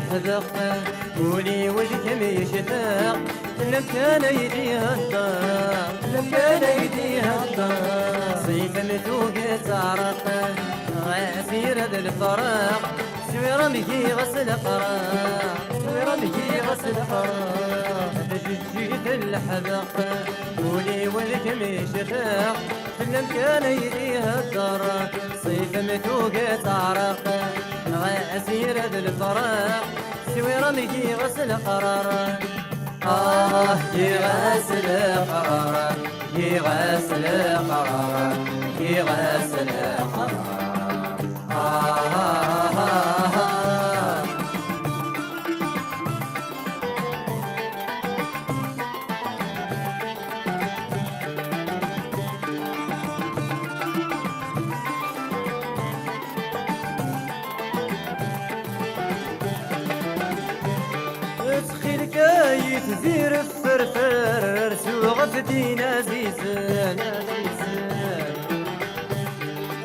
الحذق قولي وجهك ميشتاق لم كان يديها الدار لم كان يديها الدار صيف متوقع تعرق غاسير هذا الفراق سوي رمي غسل فراق سوي رمي غسل فراق تجيت الحذق قولي وجهك ميشتاق لم كان يديها الدار صيف متوقع تعرق غاسير هذا الفراق سوي رمي غسل قرار يغسل قرار يغسل قرار يغسل قرار تخيل كايت زير الفرفر سوغ فدين عزيزان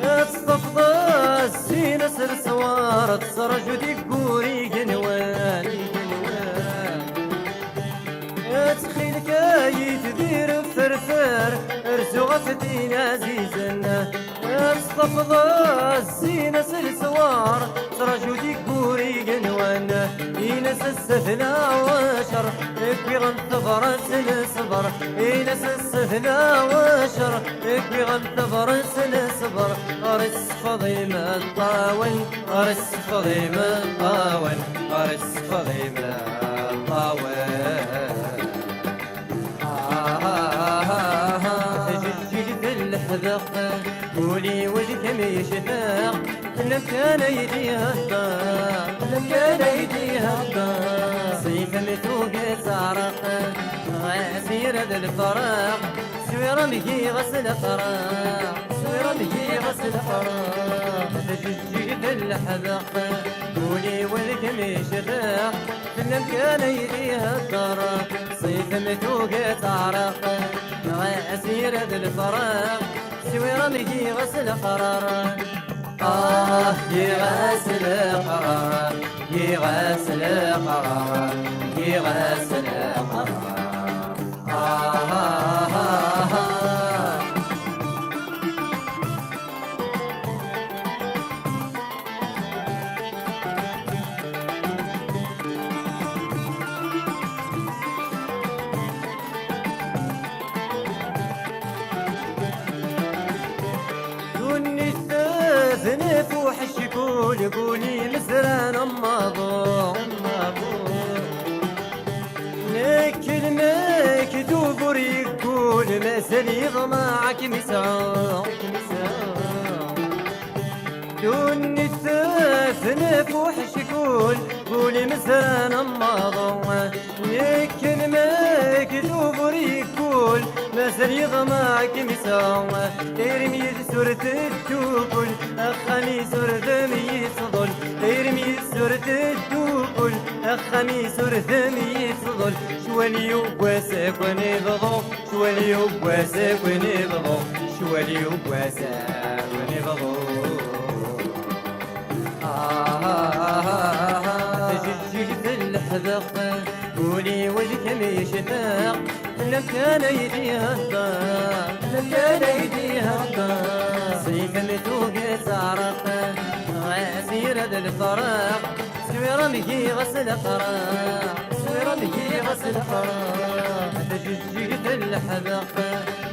تصطفض السين سرسوار تصرج ديك قوري قنوان تخيل كايت زير الفرفر سوغ فدين عزيزان تصطفض السين سرسوار تصرج ديك قوري قنوان ينس السفلى وشر يكفي غنتفر الصبر ينس السفلى وشر يكفي غنتفر الصبر غرس فضيمة الطاول غرس فضيمة الطاول غرس فضيمة الطاول تجد الحذق قولي وجهك ميشتاق لم كان يديها الدار لم كان يديها الدار صيف متوقع تعرق غاسير هذا الفراق سوي رمي غسل فراق سوي رمي غسل فراق تجد الحذق قولي وجهك ميشتاق لم كان يديها الدار صيف متوقع تعرق غاسير هذا الفراق سوي رمي غسل قرار يغسل قرار يغسل قرار يغسل قرار نفوح الشكول قولي مزران اماضو نكل مكتوب وريقول مازال يضمعك مسعوق دون الثاث نفوح الشكول قولي مزران اماضو نكل مكتوب وريقول مازال يضمعك مسعوق ارمي سورة الدوبل أخاني سورة ميصدل ارمي سورة الدوبل أخاني سورة ميصدل شوالي وبواسك ونبضو شوالي وبواسك ونبضو شوالي وبواسك ونبضو تجد الحذق قولي وجهك ميشتاق لم كان يديها الدار لم كان يديها الدار صيف متوقع تعرق غاسير هذا الفراق سوي رمي غسل فراق سوي رمي غسل فراق تجد الحذق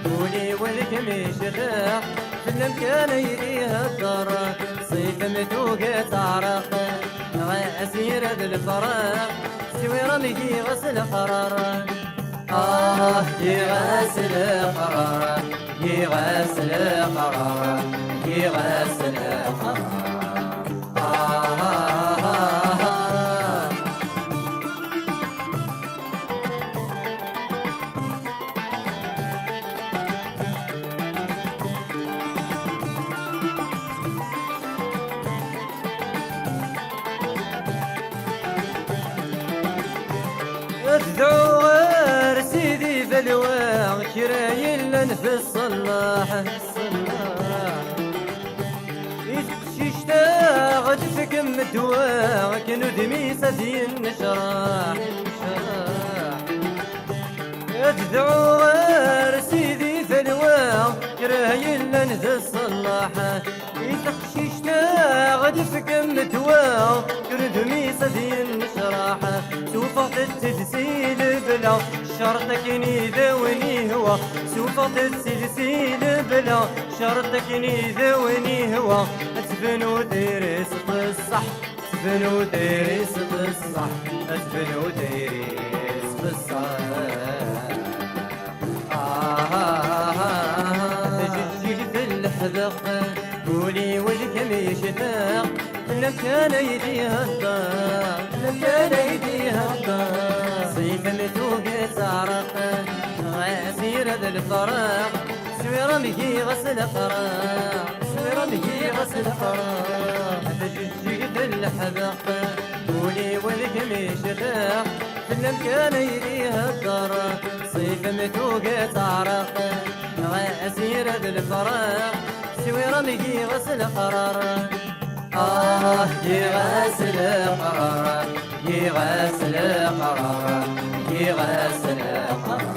قولي وجهك ميشتاق لم كان يديها الدار صيف متوقع تعرق غاسير هذا الفراق سوي رمي غسل قرار يغسل قرار يغسل قرار يغسل قرار الذوار سيدي بلواغ كرايل في الصلاح يتشتاغ غدفك مدوا كنو دمي سدي النشراح ادعو غير سيدي ثلوى كراهي إلا نذا الصلاحة يتخشيشنا غدفك مدوا كنو دمي سدي النشراح سوف تتسيل بلا شرطك نيذوني هو سوف تتسلسل بلا شرطك نيذوني هو تبنو ديري صد الصح تبنو ديري صد الصح تبنو ديري صد الصح تجي في الحذق قولي والكم يشتاق لم كان يديها الدار لم كان يديها الدار صيف متوق تعرق غاسير ذا الفراق سويرة مهي غسل فراق سويرة مهي غسل فراق تجي في الحذق قولي والكم يشتاق لم كان يديها الدار صيف متوق تعرق غاسير ذا الفراق سويرة مهي غسل قرار يغسل قرار يغسل قرار يغسل قرار